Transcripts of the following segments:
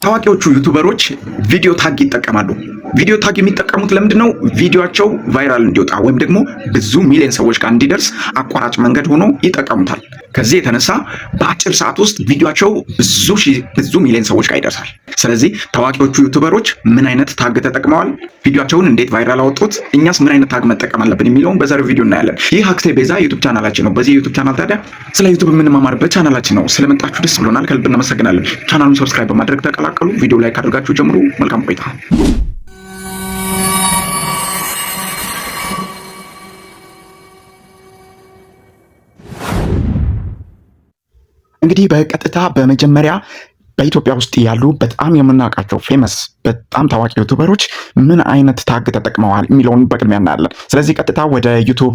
ታዋቂዎቹ ዩቲዩበሮች ቪዲዮ ታግ ይጠቀማሉ። ቪዲዮ ታግ የሚጠቀሙት ለምንድነው? ቪዲዮአቸው ቫይራል እንዲወጣ ወይም ደግሞ ብዙ ሚሊዮን ሰዎች ጋር እንዲደርስ አቋራጭ መንገድ ሆኖ ይጠቀሙታል። ከዚህ የተነሳ በአጭር ሰዓት ውስጥ ቪዲዮአቸው ብዙ ሚሊዮን ሰዎች ጋር ይደርሳል። ስለዚህ ታዋቂዎቹ ዩቲዩበሮች ምን አይነት ታግ ተጠቅመዋል? ቪዲዮአቸውን እንዴት ቫይራል አወጡት? እኛስ ምን አይነት ታግ መጠቀም አለብን የሚለውን በዛሬው ቪዲዮ እናያለን። ይህ ሀክቴ ቤዛ ዩቲዩብ ቻናላችን ነው። በዚህ ዩቲዩብ ቻናል ታዲያ ስለ ዩቲዩብ የምንማማርበት ቻናላችን ነው። ስለመጣችሁ ደስ ብሎናል፣ ከልብ እናመሰግናለን። ቻናሉን ሰብስክራይብ በማድረግ ተቀላቀሉ። ቪዲዮ ላይክ አድርጋችሁ ጀምሩ። መልካም ቆይታ። እንግዲህ በቀጥታ በመጀመሪያ በኢትዮጵያ ውስጥ ያሉ በጣም የምናውቃቸው ፌመስ በጣም ታዋቂ ዩቲዩበሮች ምን አይነት ታግ ተጠቅመዋል የሚለውን በቅድሚያ እናያለን። ስለዚህ ቀጥታ ወደ ዩቲዩብ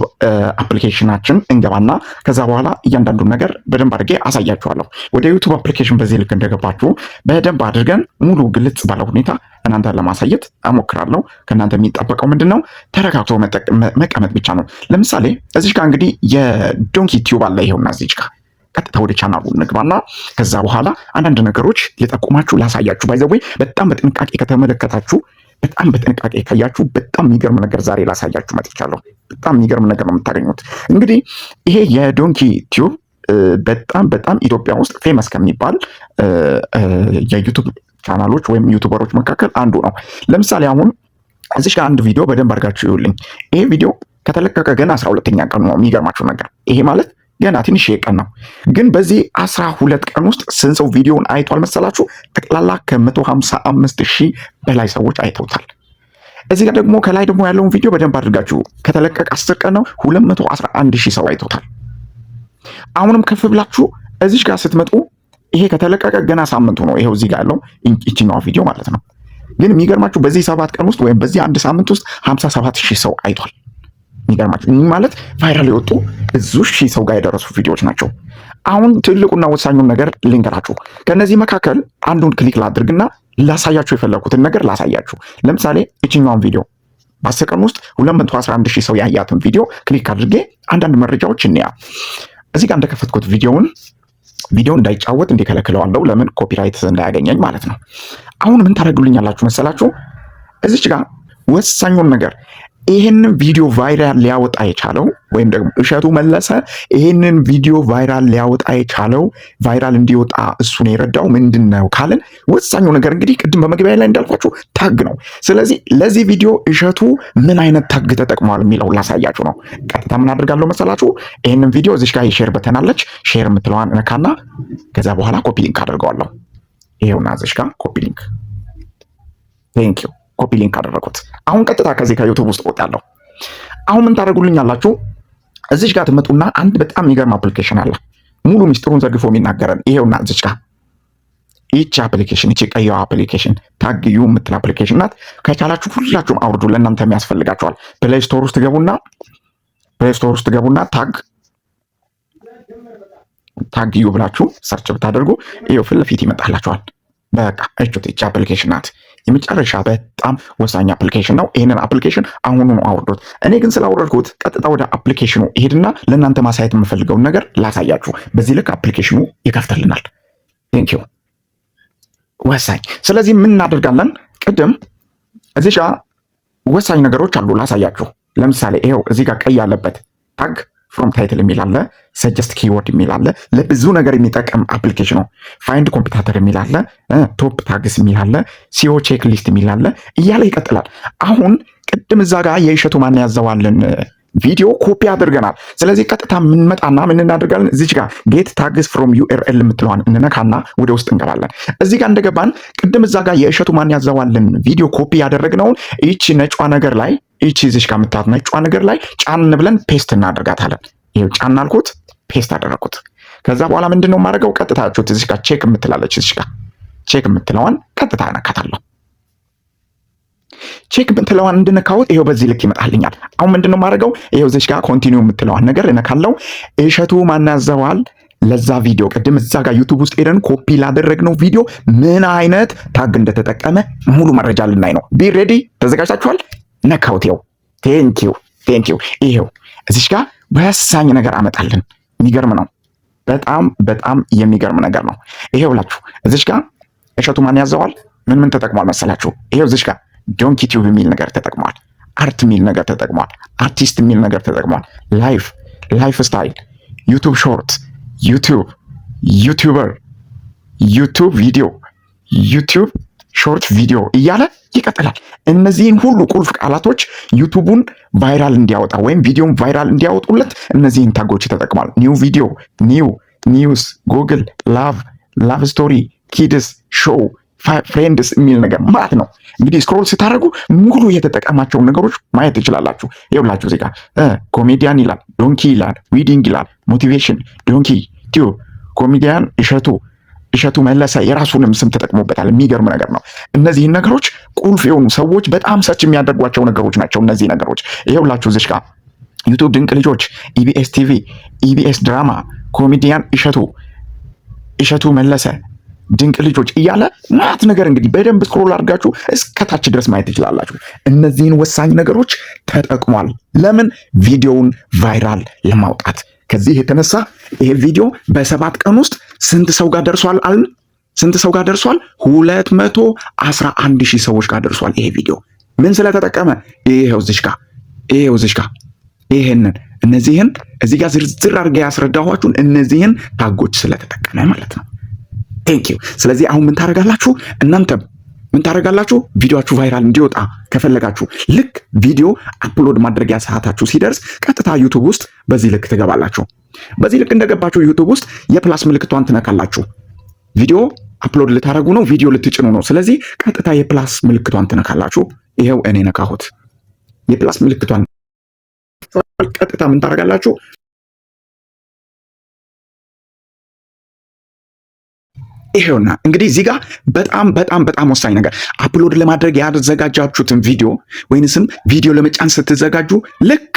አፕሊኬሽናችን እንገባና ከዛ በኋላ እያንዳንዱን ነገር በደንብ አድርጌ አሳያችኋለሁ። ወደ ዩቲዩብ አፕሊኬሽን በዚህ ልክ እንደገባችሁ በደንብ አድርገን ሙሉ ግልጽ ባለ ሁኔታ እናንተ ለማሳየት እሞክራለሁ። ከእናንተ የሚጠበቀው ምንድን ነው? ተረጋግቶ መቀመጥ ብቻ ነው። ለምሳሌ እዚህ ጋር እንግዲህ የዶንኪ ቲዩብ አለ። ይሄውና እዚህ ጋር ቀጥታ ወደ ቻናሉ እንግባና ከዛ በኋላ አንዳንድ ነገሮች ሊጠቁማችሁ ላሳያችሁ። ባይዘዌ በጣም በጥንቃቄ ከተመለከታችሁ፣ በጣም በጥንቃቄ ካያችሁ በጣም የሚገርም ነገር ዛሬ ላሳያችሁ መጥቻለሁ። በጣም የሚገርም ነገር ነው የምታገኙት። እንግዲህ ይሄ የዶንኪ ቲዩብ በጣም ኢትዮጵያ ውስጥ ፌመስ ከሚባል የዩቲዩብ ቻናሎች ወይም ዩቲዩበሮች መካከል አንዱ ነው። ለምሳሌ አሁን እዚህ ጋር አንድ ቪዲዮ በደንብ አድርጋችሁ ይዩልኝ። ይሄ ቪዲዮ ከተለቀቀ ገና 12ኛ ቀኑ ነው። የሚገርማችሁ ነገር ይሄ ማለት ገና ትንሽ ቀን ነው። ግን በዚህ 12 ቀን ውስጥ ስንት ሰው ቪዲዮውን አይቷል መሰላችሁ? ጠቅላላ ከ155,000 በላይ ሰዎች አይተውታል። እዚህ ጋር ደግሞ ከላይ ደግሞ ያለውን ቪዲዮ በደንብ አድርጋችሁ ከተለቀቀ 10 ቀን ነው 211,000 ሰው አይተውታል። አሁንም ከፍ ብላችሁ እዚህ ጋር ስትመጡ ይሄ ከተለቀቀ ገና ሳምንቱ ነው። ይሄው እዚህ ጋር ያለው ይችኛው ቪዲዮ ማለት ነው። ግን የሚገርማችሁ በዚህ 7 ቀን ውስጥ ወይም በዚህ አንድ ሳምንት ውስጥ 57,000 ሰው አይቷል። የሚገርማችሁ ይህ ማለት ቫይራል የወጡ ብዙ ሺህ ሰው ጋር የደረሱ ቪዲዮዎች ናቸው። አሁን ትልቁና ወሳኙን ነገር ልንገራችሁ። ከነዚህ መካከል አንዱን ክሊክ ላድርግና ላሳያችሁ የፈለኩትን ነገር ላሳያችሁ። ለምሳሌ እችኛውን ቪዲዮ በ10 ቀን ውስጥ 211,000 ሰው ያያትን ቪዲዮ ክሊክ አድርጌ አንዳንድ መረጃዎች እንያ። እዚህ ጋር እንደከፈትኩት ቪዲዮ እንዳይጫወት እንዲከለክለዋለሁ። ለምን? ኮፒራይት እንዳያገኘኝ ማለት ነው። አሁን ምን ታደርጉልኛላችሁ መሰላችሁ? እዚች ጋር ወሳኙን ነገር ይሄንን ቪዲዮ ቫይራል ሊያወጣ የቻለው ወይም ደግሞ እሸቱ መለሰ ይሄንን ቪዲዮ ቫይራል ሊያወጣ የቻለው ቫይራል እንዲወጣ እሱን የረዳው ምንድነው ካልን ወሳኙ ነገር እንግዲህ ቅድም በመግቢያ ላይ እንዳልኳችሁ ታግ ነው። ስለዚህ ለዚህ ቪዲዮ እሸቱ ምን አይነት ታግ ተጠቅሟል የሚለው ላሳያችሁ ነው። ቀጥታ ምን አድርጋለሁ መሰላችሁ? ይሄንን ቪዲዮ እዚህ ጋር የሼር በተን አለች። ሼር የምትለዋን ነካና ከዛ በኋላ ኮፒ ሊንክ አድርገዋለሁ። ይሄውና እዚህ ጋር ኮፒ ሊንክ ቴንክ ዩ ኮፒ ሊንክ አደረኩት። አሁን ቀጥታ ከዚህ ከዩቲዩብ ውስጥ ወጣለሁ። አሁን ምን ታደርጉልኛላችሁ? እዚህ ጋር ትመጡና አንድ በጣም የሚገርም አፕሊኬሽን አለ። ሙሉ ሚስጥሩን ዘርግፎ የሚናገረን ይሄውና እዚህ ጋር ይቺ አፕሊኬሽን፣ ይቺ ቀይዋ አፕሊኬሽን ታግ ዩ የምትል አፕሊኬሽን ናት። ከቻላችሁ ሁላችሁም አውርዱ፣ ለእናንተ የሚያስፈልጋችኋል። ፕሌይ ስቶር ውስጥ ገቡና ታግ ዩ ብላችሁ ሰርች ብታደርጉ ይሄው ፊት ለፊት ይመጣላችኋል። በቃ እቹት ይቺ አፕሊኬሽን ናት። የመጨረሻ በጣም ወሳኝ አፕሊኬሽን ነው። ይሄንን አፕሊኬሽን አሁኑ ነው አውርዱት። እኔ ግን ስላወረድኩት ቀጥታ ወደ አፕሊኬሽኑ ይሄድና ለእናንተ ማሳየት የምፈልገውን ነገር ላሳያችሁ። በዚህ ልክ አፕሊኬሽኑ ይከፍትልናል። ቴንክ ዩ ወሳኝ። ስለዚህ ምን እናደርጋለን? ቅድም እዚህ ጋር ወሳኝ ነገሮች አሉ ላሳያችሁ። ለምሳሌ ይሄው እዚህ ጋር ቀይ ያለበት ታግ ፍሮም ታይትል የሚል አለ። ሰጀስት ኪወርድ የሚል አለ። ለብዙ ነገር የሚጠቅም አፕሊኬሽን ነው። ፋይንድ ኮምፒውተር የሚል አለ። ቶፕ ታግስ የሚል አለ። ሲኦ ቼክ ሊስት የሚል አለ እያለ ይቀጥላል። አሁን ቅድም እዛ ጋር የእሸቱ ማን ያዘዋልን ቪዲዮ ኮፒ አድርገናል። ስለዚህ ቀጥታ የምንመጣና ምን እናደርጋለን? እዚች ጋር ጌት ታግስ ፍሮም ዩአርኤል የምትለዋን እንነካና ወደ ውስጥ እንገባለን። እዚህ ጋር እንደገባን ቅድም እዛ ጋር የእሸቱ ማን ያዘዋልን ቪዲዮ ኮፒ ያደረግነውን ይቺ ነጯ ነገር ላይ ይቺ እዚች ጋር የምታዩት ነጯ ነገር ላይ ጫን ብለን ፔስት እናደርጋታለን። ይሄው ጫን አልኩት፣ ፔስት አደረኩት። ከዛ በኋላ ምንድነው የማደርገው? ቀጥታ እዚች ጋር ቼክ የምትላለች እዚች ጋር ቼክ የምትለዋን ቀጥታ እነካታለሁ። ቼክ የምትለዋን እንድነካውት ይሄው በዚህ ልክ ይመጣልኛል። አሁን ምንድነው የማደርገው? ይሄው እዚች ጋር ኮንቲኒው የምትለዋን ነገር እነካለው። እሸቱ ማን ያዘዋል ለዛ ቪዲዮ ቅድም እዛ ጋር ዩቲዩብ ውስጥ ሄደን ኮፒ ላደረግነው ቪዲዮ ምን አይነት ታግ እንደተጠቀመ ሙሉ መረጃ ልናይ ነው። ቢ ሬዲ፣ ተዘጋጅታችኋል? ነካውት። ይኸው ቴንክ ዩ። ይሄው እዚች ጋር ወሳኝ ነገር አመጣልን። የሚገርም ነው። በጣም የሚገርም ነገር ነው። ይሄው ብላችሁ እዚች ጋር እሸቱ ማን ያዘዋል? ምን ተጠቅሟል መሰላችሁ? ይሄው እዚሽ ጋር ዶንኪ ቲዩብ የሚል ነገር ተጠቅሟል። አርት የሚል ነገር ተጠቅሟል። አርቲስት የሚል ነገር ተጠቅሟል። ላይፍ ስታይል፣ ዩቱብ ሾርት፣ ዩቱበር፣ ዩቱብ ቪዲዮ፣ ዩቱብ ሾርት ቪዲዮ እያለ ይቀጥላል። እነዚህን ሁሉ ቁልፍ ቃላቶች ዩቱቡን ቫይራል እንዲያወጣ ወይም ቪዲዮን ቫይራል እንዲያወጡለት እነዚህን ታጎች ተጠቅሟል። ኒው ቪዲዮ፣ ኒውስ፣ ጉግል፣ ላቭ ስቶሪ፣ ኪድስ፣ ሾው፣ ፍሬንድስ የሚል ነገር ማለት ነው። እንግዲህ ስክሮል ስታደርጉ ሙሉ የተጠቀማቸውን ነገሮች ማየት ትችላላችሁ። ይኸውላችሁ እዚህ ጋር ኮሜዲያን ይላል፣ ዶንኪ ይላል፣ ዊዲንግ ይላል፣ ሞቲቬሽን፣ ዶንኪ ቲዩብ፣ ኮሜዲያን እሸቱ መለሰ የራሱንም ስም ተጠቅሞበታል። የሚገርም ነገር ነው። እነዚህን ነገሮች ቁልፍ የሆኑ ሰዎች በጣም ሰርች የሚያደርጓቸው ነገሮች ናቸው። እነዚህ ነገሮች ይኸውላችሁ እዚህ ጋር ዩቱብ ድንቅ ልጆች፣ ኢቢኤስ ቲቪ፣ ኢቢኤስ ድራማ፣ ኮሜዲያን እሸቱ መለሰ፣ ድንቅ ልጆች እያለ ናት ነገር እንግዲህ በደንብ ስክሮል አድርጋችሁ እስከታች ድረስ ማየት ትችላላችሁ። እነዚህን ወሳኝ ነገሮች ተጠቅሟል። ለምን? ቪዲዮውን ቫይራል ለማውጣት። ከዚህ የተነሳ ይሄ ቪዲዮ በ7 ቀን ውስጥ ስንት ሰው ጋር ደርሷል አልን? ስንት ሰው ጋር ደርሷል? 211,000 ሰዎች ጋር ደርሷል። ይሄ ቪዲዮ ምን ስለተጠቀመ? ይሄው እዚህ ጋር እነዚህን እዚህ ጋር ዝርዝር አድርጌ ያስረዳኋችሁን እነዚህን ታጎች ስለተጠቀመ ማለት ነው። ቴንክ ዩ። ስለዚህ አሁን ምን ታደርጋላችሁ? እናንተም ምን ታደርጋላችሁ? ቪዲዮአችሁ ቫይራል እንዲወጣ ከፈለጋችሁ ልክ ቪዲዮ አፕሎድ ማድረጊያ ሰዓታችሁ ሲደርስ ቀጥታ ዩቱብ ውስጥ በዚህ ልክ ትገባላችሁ። በዚህ ልክ እንደገባችሁ ዩቱብ ውስጥ የፕላስ ምልክቷን ትነካላችሁ። ቪዲዮ አፕሎድ ልታደርጉ ነው፣ ቪዲዮ ልትጭኑ ነው። ስለዚህ ቀጥታ የፕላስ ምልክቷን ትነካላችሁ። ይሄው እኔ ነካሁት። የፕላስ ምልክቷን ቀጥታ ምን ታደርጋላችሁ? ይሄውና እንግዲህ እዚህ ጋር በጣም ወሳኝ ነገር አፕሎድ ለማድረግ ያዘጋጃችሁትን ቪዲዮ ወይንስም ቪዲዮ ለመጫን ስትዘጋጁ ልክ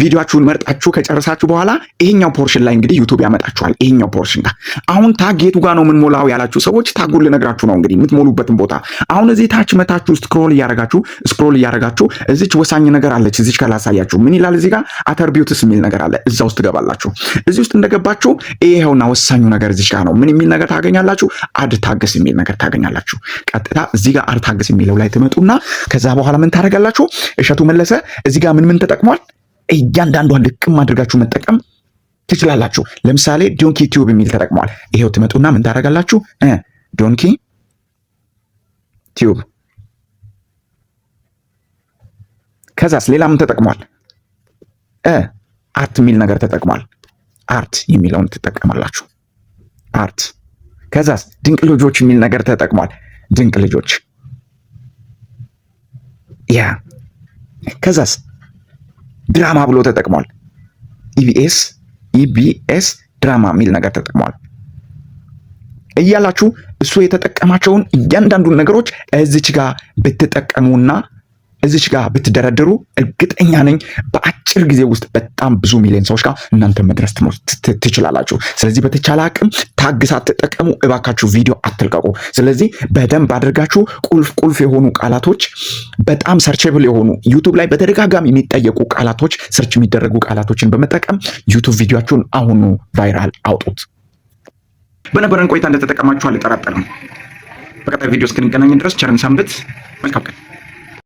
ቪዲዮአችሁን መርጣችሁ ከጨረሳችሁ በኋላ ይሄኛው ፖርሽን ላይ እንግዲህ ዩቱብ ያመጣችኋል። ይሄኛው ፖርሽን ጋር አሁን ታግ የቱ ጋር ነው የምንሞላው ያላችሁ ሰዎች ታጉን ልነግራችሁ ነው እንግዲህ የምትሞሉበትን ቦታ። አሁን እዚህ ታች መታችሁ ስክሮል እያረጋችሁ እዚች ወሳኝ ነገር አለች። እዚች ካላሳያችሁ ምን ይላል እዚህ ጋር አተርቢዩትስ የሚል ነገር አለ። እዛ ውስጥ ትገባላችሁ። እዚህ ውስጥ እንደገባችሁ ይሄውና ወሳኙ ነገር እዚች ጋር ነው። ምን የሚል ነገር ታገኛላችሁ? አድ ታግስ የሚል ነገር ታገኛላችሁ። ቀጥታ እዚህ ጋር አድ ታግስ የሚለው ላይ ትመጡና ከዛ በኋላ ምን ታደርጋላችሁ? እሸቱ መለሰ እዚህ ጋር ምን ተጠቅሟል? እያንዳንዷን ልቅም አድርጋችሁ መጠቀም ትችላላችሁ። ለምሳሌ ዶንኪ ቲዩብ የሚል ተጠቅሟል። ይሄው ትመጡና ምን ታደርጋላችሁ? ዶንኪ ቲዩብ። ከዛስ ሌላ ምን ተጠቅሟል? አርት የሚል ነገር ተጠቅሟል። አርት የሚለውን ትጠቀማላችሁ። አርት። ከዛስ ድንቅ ልጆች የሚል ነገር ተጠቅሟል። ድንቅ ልጆች። ያ ከዛስ ድራማ ብሎ ተጠቅሟል። ኢቢኤስ ድራማ የሚል ነገር ተጠቅሟል እያላችሁ እሱ የተጠቀማቸውን እያንዳንዱን ነገሮች እዚች ጋር ብትጠቀሙና እዚች ጋር ብትደረድሩ እርግጠኛ ነኝ በአጭር ጊዜ ውስጥ በጣም ብዙ ሚሊዮን ሰዎች ጋር እናንተ መድረስ ትችላላችሁ። ስለዚህ በተቻለ አቅም ታግሳ ተጠቀሙ። እባካችሁ ቪዲዮ አትልቀቁ። ስለዚህ በደንብ አድርጋችሁ ቁልፍ የሆኑ ቃላቶች፣ በጣም ሰርቼብል የሆኑ ዩቱብ ላይ በተደጋጋሚ የሚጠየቁ ቃላቶች፣ ሰርች የሚደረጉ ቃላቶችን በመጠቀም ዩቱብ ቪዲዮአችሁን አሁኑ ቫይራል አውጡት። በነበረን ቆይታ እንደተጠቀማችሁ አልጠራጠርም። በቀጣይ ቪዲዮ እስክንገናኝ ድረስ ቸርን ሰንብት። መልካም ቀን።